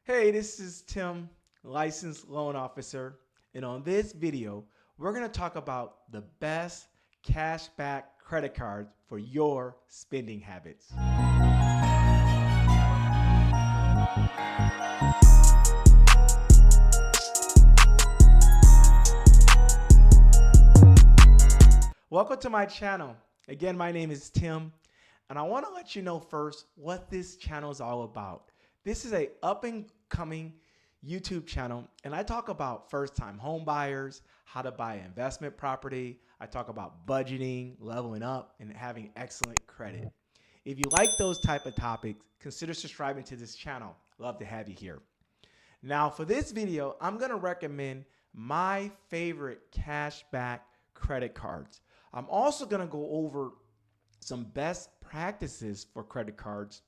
Hey, this is Tim, licensed loan officer, and on this video, we're going to talk about the best cashback credit cards for your spending habits. Welcome to my channel. Again, my name is Tim, and I want to let you know first what this channel is all about. This is a up-and-coming YouTube channel, and I talk about first-time home buyers, how to buy an investment property. I talk about budgeting, leveling up, and having excellent credit. If you like those type of topics, consider subscribing to this channel. Love to have you here. Now, for this video, I'm going to recommend my favorite cashback credit cards. I'm also going to go over some best practices for credit cards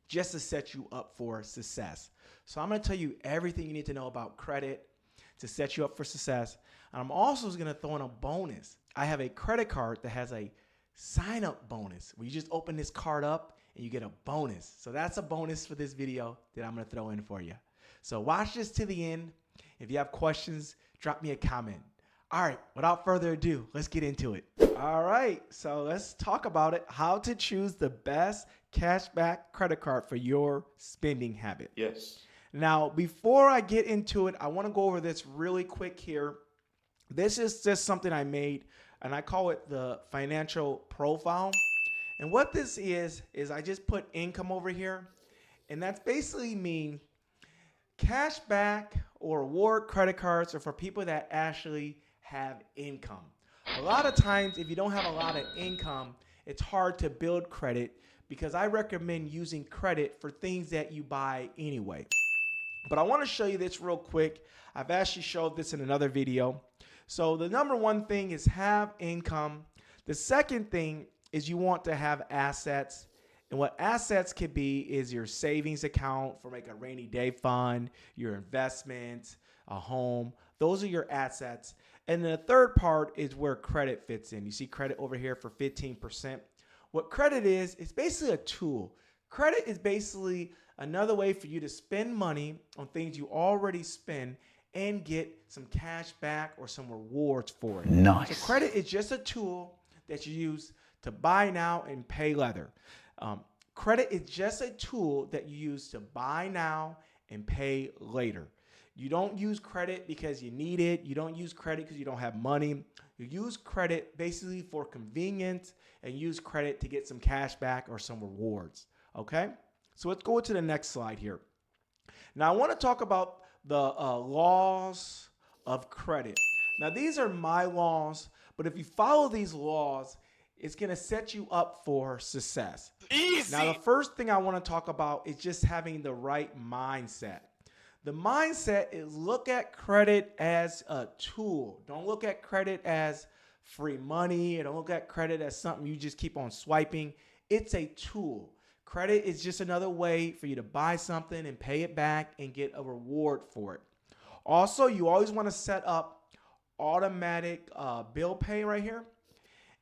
just to set you up for success. So I'm going to tell you everything you need to know about credit to set you up for success. And I'm also going to throw in a bonus. I have a credit card that has a sign-up bonus where you just open this card up and you get a bonus. So that's a bonus for this video that I'm going to throw in for you. So watch this to the end. If you have questions, drop me a comment. All right, without further ado, let's get into it. All right, so let's talk about it. How to choose the best cashback credit card for your spending habit. Yes. Now, before I get into it, I want to go over this really quick here. This is just something I made, and I call it the financial profile. And what this is I just put income over here, and that's basically mean cashback or reward credit cards are for people that actually have income. A lot of times, if you don't have a lot of income, it's hard to build credit because I recommend using credit for things that you buy anyway. But I want to show you this real quick. I've actually showed this in another video. So the number one thing is have income. The second thing is you want to have assets. And what assets could be is your savings account for like a rainy day fund, your investments, a home. Those are your assets. And then the third part is where credit fits in. You see credit over here for 15%. What credit is, it's basically a tool. Credit is basically another way for you to spend money on things you already spend and get some cash back or some rewards for it. Nice. So credit is just a tool that you use to buy now and pay later. Credit is just a tool that you use to buy now and pay later. You don't use credit because you need it. You don't use credit because you don't have money. You use credit basically for convenience and use credit to get some cash back or some rewards. Okay? So let's go to the next slide here. Now I want to talk about the laws of credit. Now these are my laws, but if you follow these laws, it's going to set you up for success. Easy. Now the first thing I want to talk about is just having the right mindset. The mindset is look at credit as a tool. Don't look at credit as free money. Don't look at credit as something you just keep on swiping. It's a tool. Credit is just another way for you to buy something and pay it back and get a reward for it. Also, you always want to set up automatic bill pay right here.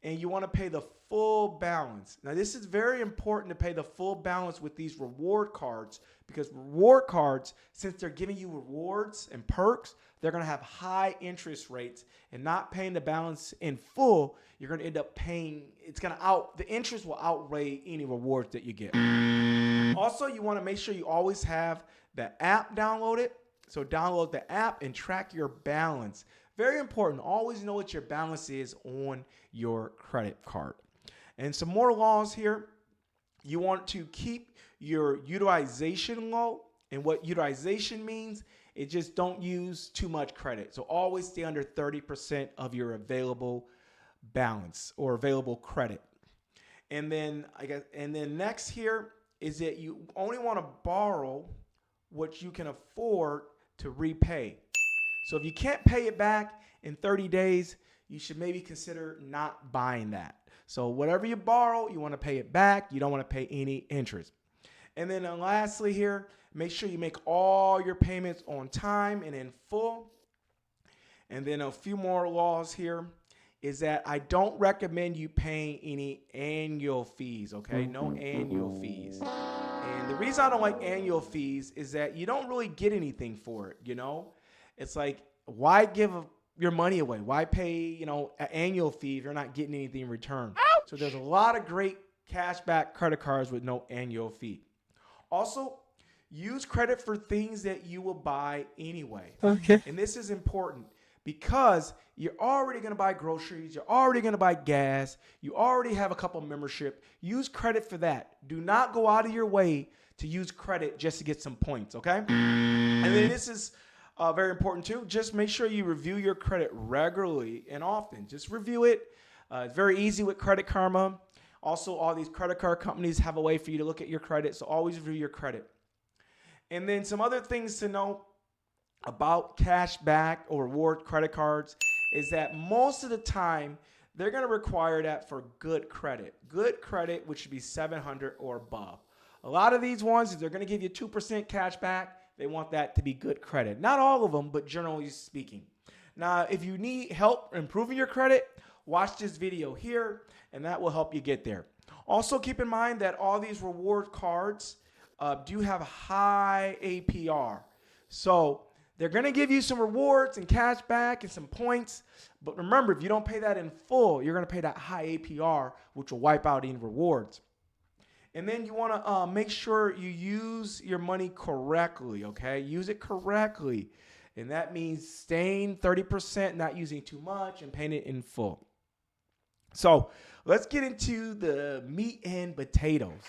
And you want to pay the full balance. Now, this is very important to pay the full balance with these reward cards because reward cards, since they're giving you rewards and perks, they're going to have high interest rates, and not paying the balance in full, you're going to end up paying, the interest will outweigh any rewards that you get. Also, you want to make sure you always have the app downloaded. So download the app and track your balance. Very important. Always know what your balance is on your credit card. And some more laws here. You want to keep your utilization low. And what utilization means, it just don't use too much credit. So always stay under 30% of your available balance or available credit. And then next here is that you only want to borrow what you can afford to repay. So if you can't pay it back in 30 days, you should maybe consider not buying that. So whatever you borrow, you want to pay it back. You don't want to pay any interest. And then lastly here, make sure you make all your payments on time and in full. And then a few more laws here is that I don't recommend you paying any annual fees, okay? No annual fees. And And the reason I don't like annual fees is that you don't really get anything for it, It's like, why give your money away? Why pay, an annual fee if you're not getting anything in return? Ouch! So there's a lot of great cashback credit cards with no annual fee. Also, use credit for things that you will buy anyway. Okay. And this is important because you're already going to buy groceries. You're already going to buy gas. You already have a couple membership. Use credit for that. Do not go out of your way to use credit just to get some points, okay? And then this is very important too. Just make sure you review your credit regularly and often. Just review it. It's very easy with Credit Karma. Also, all these credit card companies have a way for you to look at your credit, so always review your credit. And then some other things to know about cashback or reward credit cards is that most of the time, they're going to require that for good credit. Good credit, which should be 700 or above. A lot of these ones, if they're going to give you 2% cash back, they want that to be good credit. Not all of them, but generally speaking. Now, if you need help improving your credit, watch this video here, and that will help you get there. Also, keep in mind that all these reward cards do have high APR. So they're going to give you some rewards and cash back and some points. But remember, if you don't pay that in full, you're going to pay that high APR, which will wipe out any rewards. And then you want to make sure you use your money correctly, okay? Use it correctly. And that means staying 30%, not using too much, and paying it in full. So let's get into the meat and potatoes.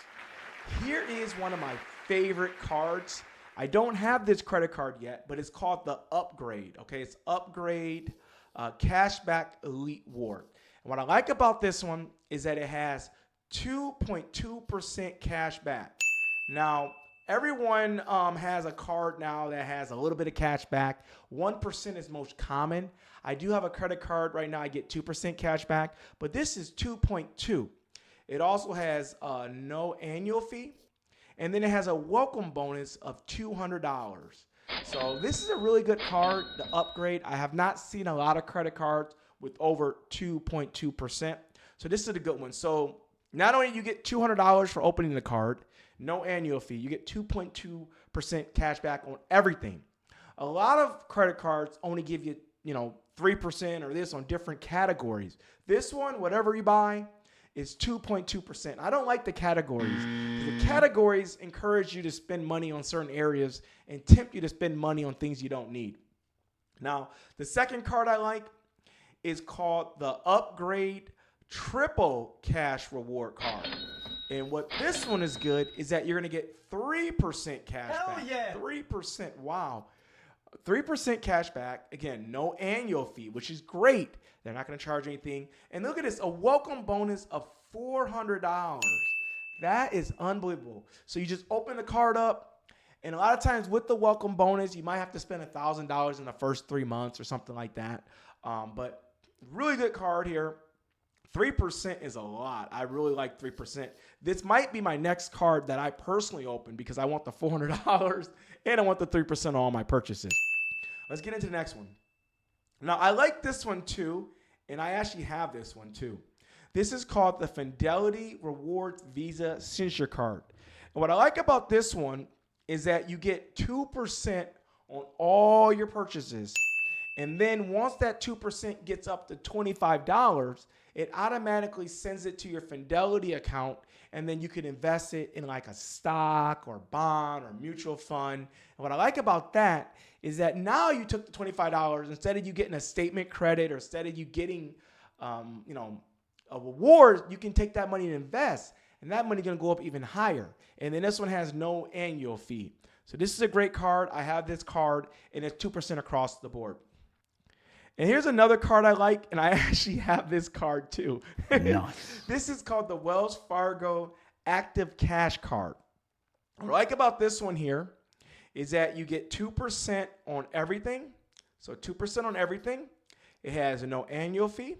Here is one of my favorite cards. I don't have this credit card yet, but it's called the Upgrade, okay? It's Upgrade Cashback Elite Reward. And what I like about this one is that it has 2.2% cash back. Now, everyone has a card now that has a little bit of cash back. 1% is most common. I do have a credit card right now. I get 2% cash back, but this is 2.2. It also has no annual fee, and then it has a welcome bonus of $200. So this is a really good card, the Upgrade. I have not seen a lot of credit cards with over 2.2%. So this is a good one. So not only do you get $200 for opening the card, no annual fee, you get 2.2% cash back on everything. A lot of credit cards only give you, 3% or this on different categories. This one, whatever you buy, is 2.2%. I don't like the categories. The categories encourage you to spend money on certain areas and tempt you to spend money on things you don't need. Now, the second card I like is called the Upgrade Triple Cash Reward Card. And what this one is good is that you're going to get 3% cash back. Yeah. 3%. Wow. 3% cash back. Again, no annual fee, which is great. They're not going to charge anything. And look at this, a welcome bonus of $400. That is unbelievable. So you just open the card up, and a lot of times with the welcome bonus, you might have to spend $1,000 in the first 3 months or something like that. But really good card here. 3% is a lot. I really like 3%. This might be my next card that I personally open because I want the $400 and I want the 3% on all my purchases. Let's get into the next one. Now, I like this one too, and I actually have this one too. This is called the Fidelity Rewards Visa Signature Card. And what I like about this one is that you get 2% on all your purchases. And then once that 2% gets up to $25, it automatically sends it to your Fidelity account, and then you can invest it in like a stock or bond or mutual fund. And what I like about that is that now you took the $25, instead of you getting a statement credit or instead of you getting, a reward, you can take that money and invest, and that money is going to go up even higher. And then this one has no annual fee. So this is a great card. I have this card, and it's 2% across the board. And here's another card I like, and I actually have this card too. Nice. This is called the Wells Fargo Active Cash Card. What I like about this one here is that you get 2% on everything. So 2% on everything. It has no annual fee.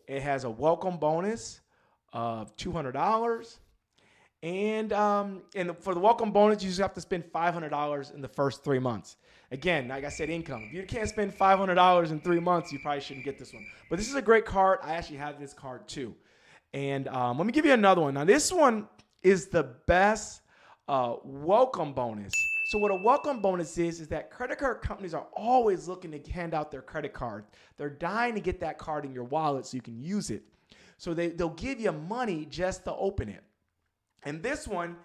It has a welcome bonus of $200. And for the welcome bonus, you just have to spend $500 in the first 3 months. Again, like I said, income. If you can't spend $500 in 3 months, you probably shouldn't get this one. But this is a great card. I actually have this card too. And let me give you another one. Now, this one is the best welcome bonus. So what a welcome bonus is that credit card companies are always looking to hand out their credit card. They're dying to get that card in your wallet so you can use it. So they'll give you money just to open it. And this one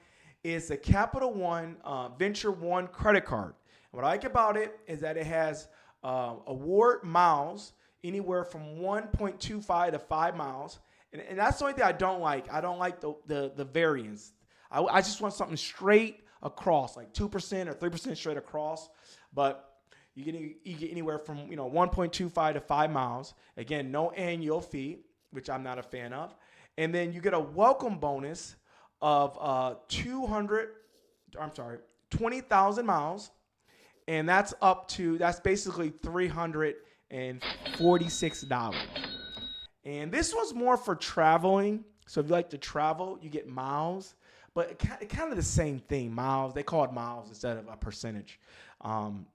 is a Capital One Venture One credit card. And what I like about it is that it has award miles anywhere from 1.25 to 5 miles. And that's the only thing I don't like. I don't like the variance. I just want something straight across, like 2% or 3% straight across. But you get anywhere from 1.25 to 5 miles. Again, no annual fee, which I'm not a fan of. And then you get a welcome bonus of 20,000 miles. And that's basically $346. And this one's more for traveling. So if you like to travel, you get miles. But kind of the same thing, miles. They call it miles instead of a percentage. And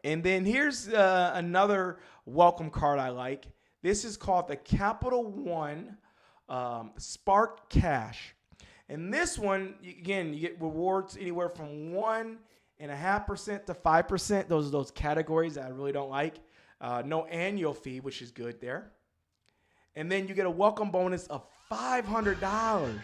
then here's another welcome card I like. This is called the Capital One Spark Cash. And this one, you get rewards anywhere from 1.5% to 5%. Those are those categories that I really don't like. No annual fee, which is good there. And then you get a welcome bonus of $500.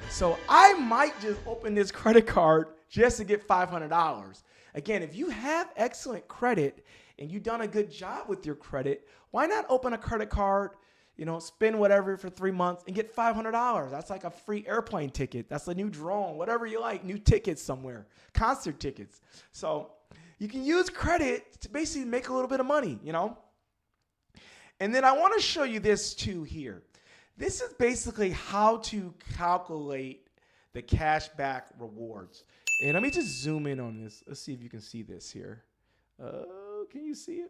So I might just open this credit card just to get $500. Again, if you have excellent credit and you've done a good job with your credit, why not open a credit card, spend whatever for 3 months and get $500? That's like a free airplane ticket. That's a new drone, whatever you like, new tickets somewhere, concert tickets. So you can use credit to basically make a little bit of money, And then I want to show you this too here. This is basically how to calculate the cashback rewards. And let me just zoom in on this. Let's see if you can see this here. Can you see it?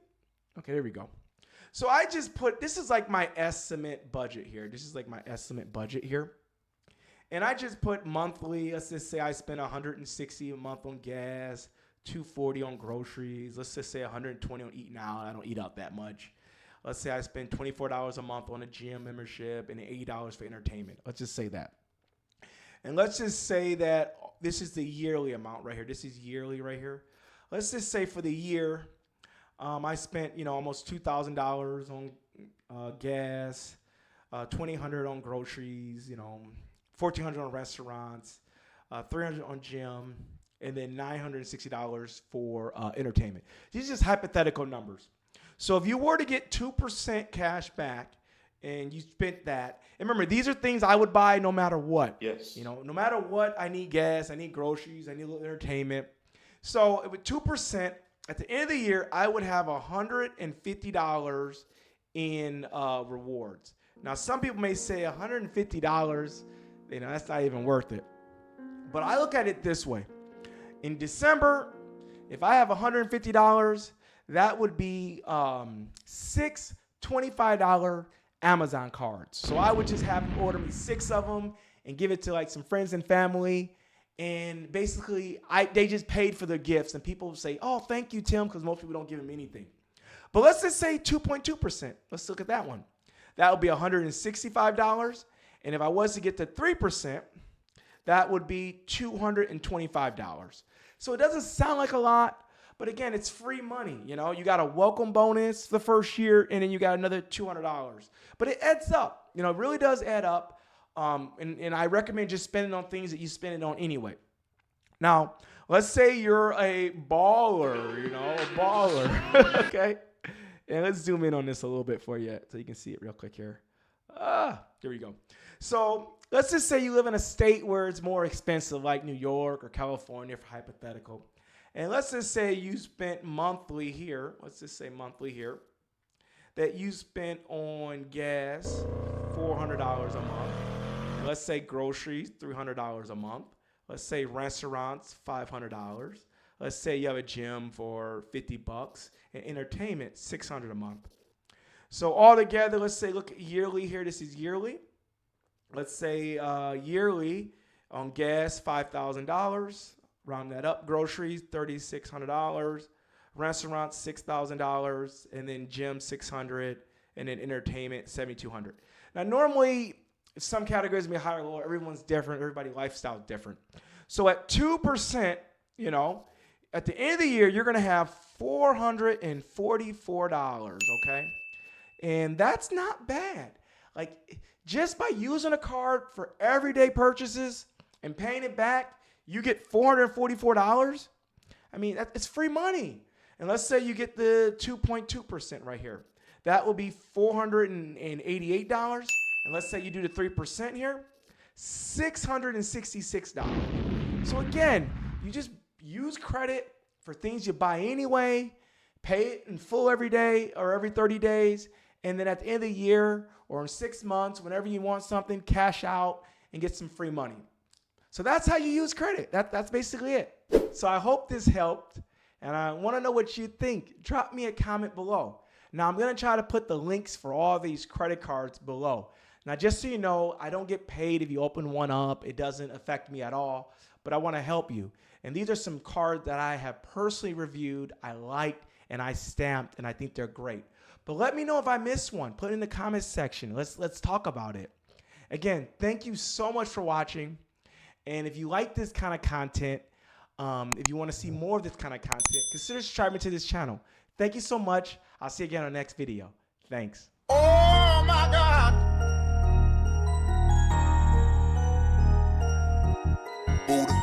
Okay, there we go. So I just this is like my estimate budget here. And I just put monthly. Let's just say I spend $160 a month on gas, $240 on groceries. Let's just say $120 on eating out. I don't eat out that much. Let's say I spend $24 a month on a gym membership and $80 for entertainment. Let's just say that. And let's just say that this is the yearly amount right here. This is yearly right here. Let's just say for the year, I spent almost $2,000 on gas, $2,800 on groceries, $1,400 on restaurants, $300 on gym, and then $960 for entertainment. These are just hypothetical numbers. So if you were to get 2% cash back and you spent that, and remember, these are things I would buy no matter what. Yes. No matter what, I need gas, I need groceries, I need a little entertainment. So with 2%, at the end of the year, I would have $150 in rewards. Now, some people may say $150, that's not even worth it. But I look at it this way. In December, if I have $150, that would be 6 $25 Amazon cards. So I would just have them order me 6 of them and give it to like some friends and family. And basically, they just paid for their gifts. And people say, oh, thank you, Tim, because most people don't give them anything. But let's just say 2.2%. Let's look at that one. That would be $165. And if I was to get to 3%, that would be $225. So it doesn't sound like a lot. But again, it's free money. You got a welcome bonus the first year, and then you got another $200. But it adds up. It really does add up. And I recommend just spending on things that you spend it on anyway. Now, let's say you're a baller, okay? And let's zoom in on this a little bit for you so you can see it real quick here. Here we go. So let's just say you live in a state where it's more expensive, like New York or California, for hypothetical. And let's just say you spent monthly here. Let's just say monthly here. That you spent on gas $400 a month. Let's say groceries, $300 a month. Let's say restaurants, $500. Let's say you have a gym for $50 and entertainment, $600 a month. So all together, let's say, look at yearly here. This is yearly. Let's say yearly on gas, $5,000. Round that up. Groceries, $3,600. Restaurants, $6,000. And then gym, $600. And then entertainment, $7,200. Now, normally, some categories may be higher or lower. Everyone's different. Everybody's lifestyle is different. So at 2%, you know, at the end of the year, you're going to have $444, okay? And that's not bad. Like, just by using a card for everyday purchases and paying it back, you get $444. I mean, it's free money. And let's say you get the 2.2% right here. That will be $488. And let's say you do the 3% here, $666. So again, you just use credit for things you buy anyway, pay it in full every day or every 30 days, and then at the end of the year or in 6 months, whenever you want something, cash out and get some free money. So that's how you use credit. That's basically it. So I hope this helped, and I want to know what you think. Drop me a comment below. Now, I'm going to try to put the links for all these credit cards below. Now, just so you know, I don't get paid if you open one up. It doesn't affect me at all, but I want to help you. And these are some cards that I have personally reviewed, I liked, and I stamped, and I think they're great. But let me know if I missed one. Put it in the comments section. Let's talk about it. Again, thank you so much for watching. And if you like this kind of content, if you want to see more of this kind of content, consider subscribing to this channel. Thank you so much. I'll see you again on the next video. Thanks. Oh my God. Buddha.